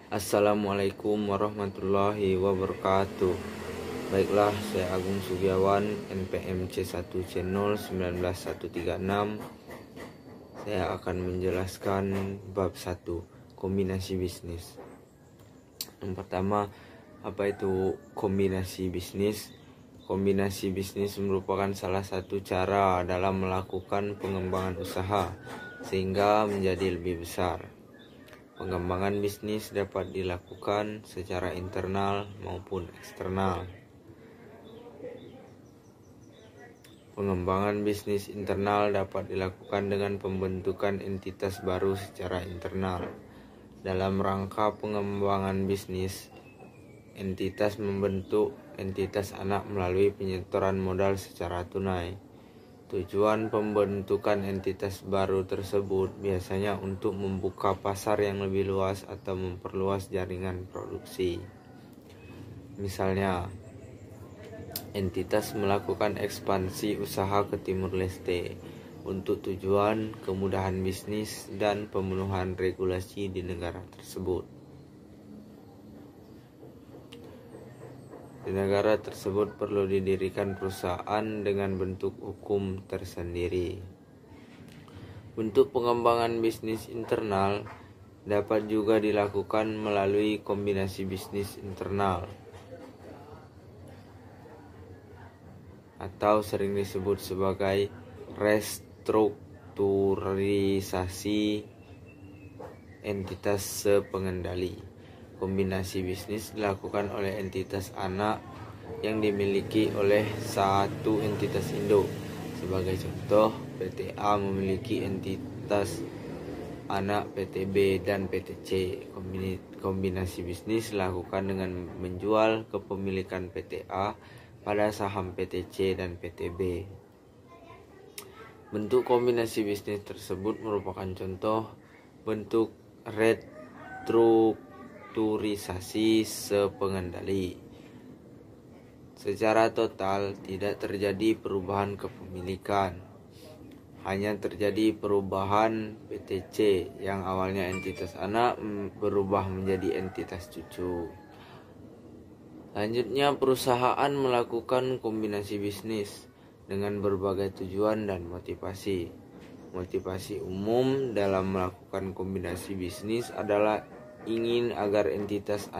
Assalamualaikum warahmatullahi wabarakatuh. Baiklah, saya Agung Sugiawan, NPM C1C019-136. Saya akan menjelaskan bab 1, kombinasi bisnis. Yang pertama, apa itu kombinasi bisnis? Kombinasi bisnis merupakan salah satu cara dalam melakukan pengembangan usaha sehingga menjadi lebih besar. Pengembangan bisnis dapat dilakukan secara internal maupun eksternal. Pengembangan bisnis internal dapat dilakukan dengan pembentukan entitas baru secara internal. Dalam rangka pengembangan bisnis, entitas membentuk entitas anak melalui penyetoran modal secara tunai. Tujuan pembentukan entitas baru tersebut biasanya untuk membuka pasar yang lebih luas atau memperluas jaringan produksi. Misalnya, entitas melakukan ekspansi usaha ke Timur Leste untuk tujuan kemudahan bisnis dan pemenuhan regulasi di negara tersebut. Di negara tersebut perlu didirikan perusahaan dengan bentuk hukum tersendiri. Bentuk pengembangan bisnis internal dapat juga dilakukan melalui kombinasi bisnis internal atau sering disebut sebagai restrukturisasi entitas sepengendali. Kombinasi bisnis dilakukan oleh entitas anak yang dimiliki oleh satu entitas induk. Sebagai contoh, PT A memiliki entitas anak PT B dan PT C. Kombinasi bisnis dilakukan dengan menjual kepemilikan PT A pada saham PT C dan PT B. Bentuk kombinasi bisnis tersebut merupakan contoh bentuk restrukturisasi sepengendali. Secara total tidak terjadi perubahan kepemilikan, hanya terjadi perubahan PT C yang awalnya entitas anak berubah menjadi entitas cucu. Selanjutnya, perusahaan melakukan kombinasi bisnis dengan berbagai tujuan dan motivasi. Motivasi umum dalam melakukan kombinasi bisnis adalah ingin agar entitas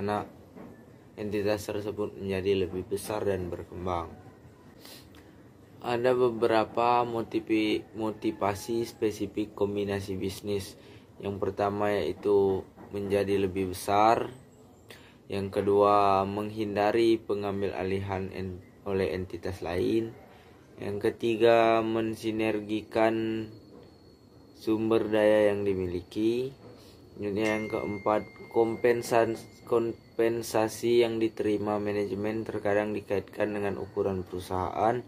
tersebut menjadi lebih besar dan berkembang. Ada beberapa motivasi spesifik kombinasi bisnis. Yang pertama yaitu menjadi lebih besar. Yang kedua, menghindari pengambil alihan oleh entitas lain. Yang ketiga, mensinergikan sumber daya yang dimiliki. Yang keempat, kompensasi yang diterima manajemen terkadang dikaitkan dengan ukuran perusahaan.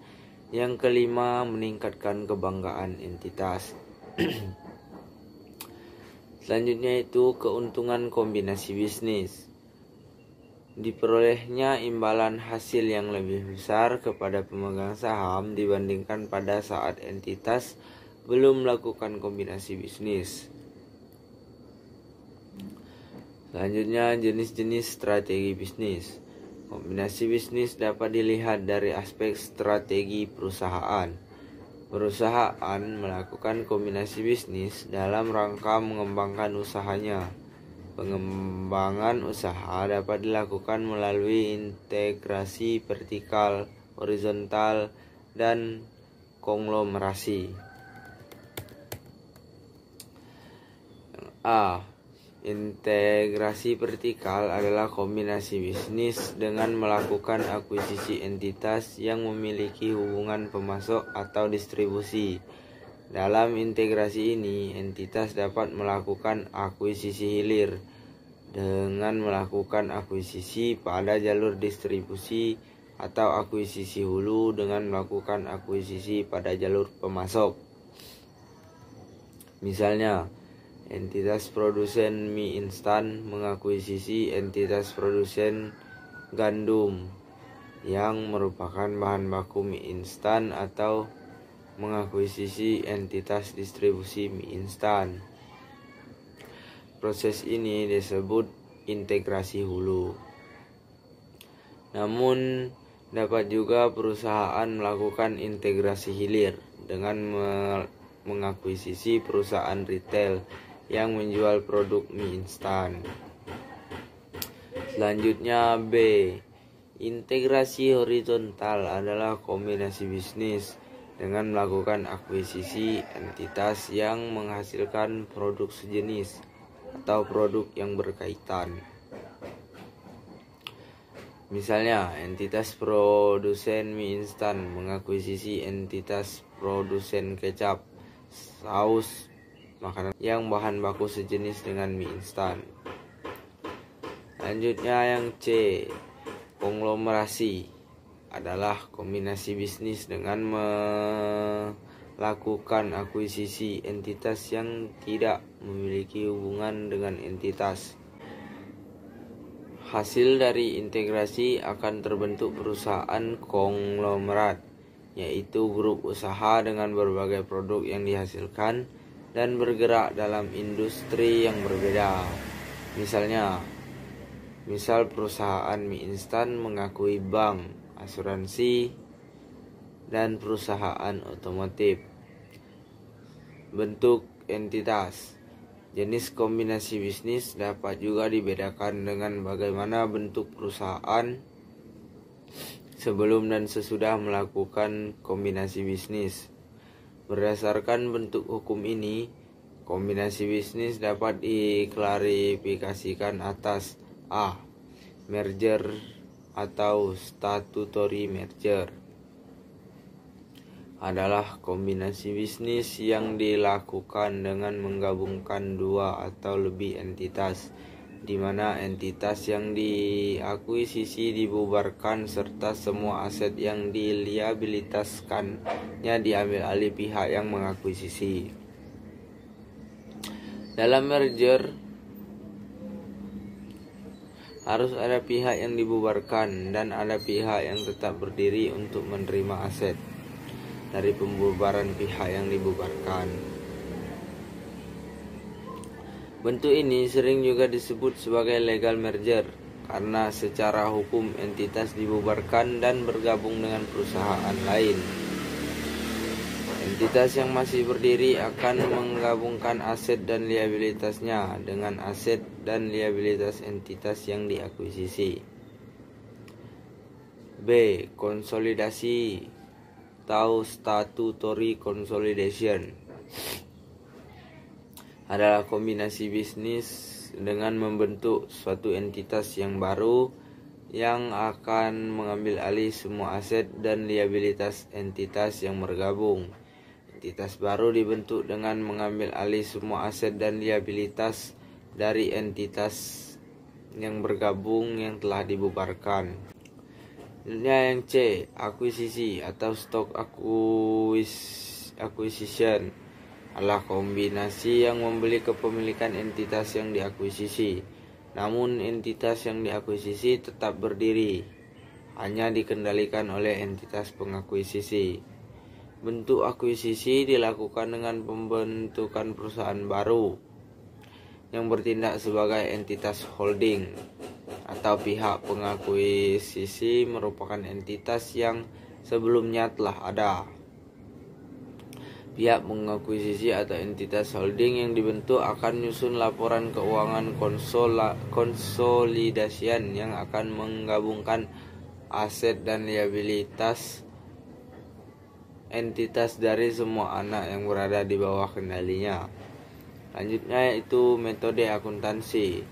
Yang kelima, meningkatkan kebanggaan entitas. Selanjutnya itu keuntungan kombinasi bisnis. Diperolehnya imbalan hasil yang lebih besar kepada pemegang saham dibandingkan pada saat entitas belum melakukan kombinasi bisnis. Selanjutnya, jenis-jenis strategi bisnis. Kombinasi bisnis dapat dilihat dari aspek strategi perusahaan. Perusahaan melakukan kombinasi bisnis dalam rangka mengembangkan usahanya. Pengembangan usaha dapat dilakukan melalui integrasi vertikal, horizontal, dan konglomerasi. A. Integrasi vertikal adalah kombinasi bisnis dengan melakukan akuisisi entitas yang memiliki hubungan pemasok atau distribusi. Dalam integrasi ini, entitas dapat melakukan akuisisi hilir dengan melakukan akuisisi pada jalur distribusi atau akuisisi hulu dengan melakukan akuisisi pada jalur pemasok. Misalnya, entitas produsen mie instan mengakuisisi entitas produsen gandum yang merupakan bahan baku mie instan atau mengakuisisi entitas distribusi mie instan. Proses ini disebut integrasi hulu. Namun dapat juga perusahaan melakukan integrasi hilir dengan mengakuisisi perusahaan retail yang menjual produk mie instan. Selanjutnya B. Integrasi horizontal adalah kombinasi bisnis dengan melakukan akuisisi entitas yang menghasilkan produk sejenis atau produk yang berkaitan. Misalnya, entitas produsen mie instan mengakuisisi entitas produsen kecap, saus, makanan yang bahan baku sejenis dengan mie instan. Selanjutnya yang C. Konglomerasi adalah kombinasi bisnis dengan melakukan akuisisi entitas yang tidak memiliki hubungan dengan entitas. Hasil dari integrasi akan terbentuk perusahaan konglomerat, yaitu grup usaha dengan berbagai produk yang dihasilkan dan bergerak dalam industri yang berbeda. Misal perusahaan mie instan mengakui bank, asuransi, dan perusahaan otomotif. Bentuk entitas. Jenis kombinasi bisnis dapat juga dibedakan dengan bagaimana bentuk perusahaan sebelum dan sesudah melakukan kombinasi bisnis. Berdasarkan bentuk hukum ini, kombinasi bisnis dapat diklarifikasikan atas A. Merger atau statutory merger adalah kombinasi bisnis yang dilakukan dengan menggabungkan dua atau lebih entitas, di mana entitas yang diakuisisi dibubarkan serta semua aset yang diliabilitaskannya diambil alih pihak yang mengakuisisi. Dalam merger harus ada pihak yang dibubarkan dan ada pihak yang tetap berdiri untuk menerima aset dari pembubaran pihak yang dibubarkan. Bentuk ini sering juga disebut sebagai legal merger karena secara hukum entitas dibubarkan dan bergabung dengan perusahaan lain. Entitas yang masih berdiri akan menggabungkan aset dan liabilitasnya dengan aset dan liabilitas entitas yang diakuisisi. B. Konsolidasi atau statutory consolidation adalah kombinasi bisnis dengan membentuk suatu entitas yang baru yang akan mengambil alih semua aset dan liabilitas entitas yang bergabung. Entitas baru dibentuk dengan mengambil alih semua aset dan liabilitas dari entitas yang bergabung yang telah dibubarkan. Yang C. Akuisisi atau stock acquisition adalah kombinasi yang membeli kepemilikan entitas yang diakuisisi. Namun entitas yang diakuisisi tetap berdiri, hanya dikendalikan oleh entitas pengakuisisi. Bentuk akuisisi dilakukan dengan pembentukan perusahaan baru yang bertindak sebagai entitas holding, atau pihak pengakuisisi merupakan entitas yang sebelumnya telah ada. Pihak pengakuisisi atau entitas holding yang dibentuk akan menyusun laporan keuangan konsolidasian yang akan menggabungkan aset dan liabilitas entitas dari semua anak yang berada di bawah kendalinya. Selanjutnya yaitu metode akuntansi.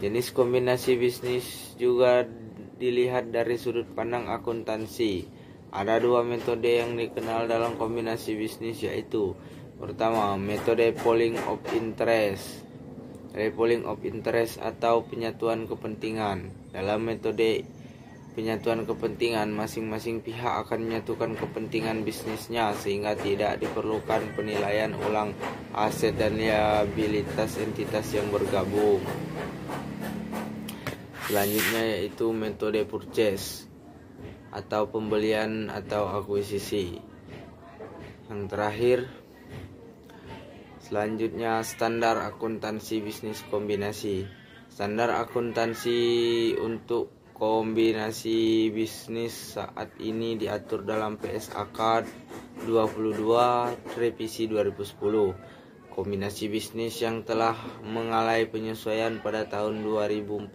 Jenis kombinasi bisnis juga dilihat dari sudut pandang akuntansi. Ada dua metode yang dikenal dalam kombinasi bisnis, yaitu pertama, metode pooling of interest. Pooling of interest atau penyatuan kepentingan. Dalam metode penyatuan kepentingan, masing-masing pihak akan menyatukan kepentingan bisnisnya sehingga tidak diperlukan penilaian ulang aset dan liabilitas entitas yang bergabung. Selanjutnya yaitu metode purchase atau pembelian atau akuisisi. Yang terakhir, selanjutnya standar akuntansi bisnis kombinasi. Standar akuntansi untuk kombinasi bisnis saat ini diatur dalam PSAK 22 revisi 2010. Kombinasi bisnis yang telah mengalami penyesuaian pada tahun 2014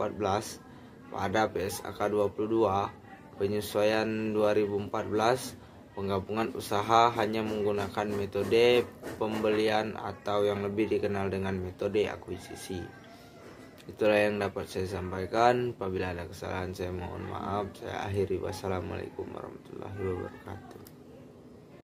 pada PSAK 22 penyesuaian 2014, penggabungan usaha hanya menggunakan metode pembelian atau yang lebih dikenal dengan metode akuisisi. Itulah yang dapat saya sampaikan. Apabila ada kesalahan saya mohon maaf. Saya akhiri. Wassalamualaikum warahmatullahi wabarakatuh.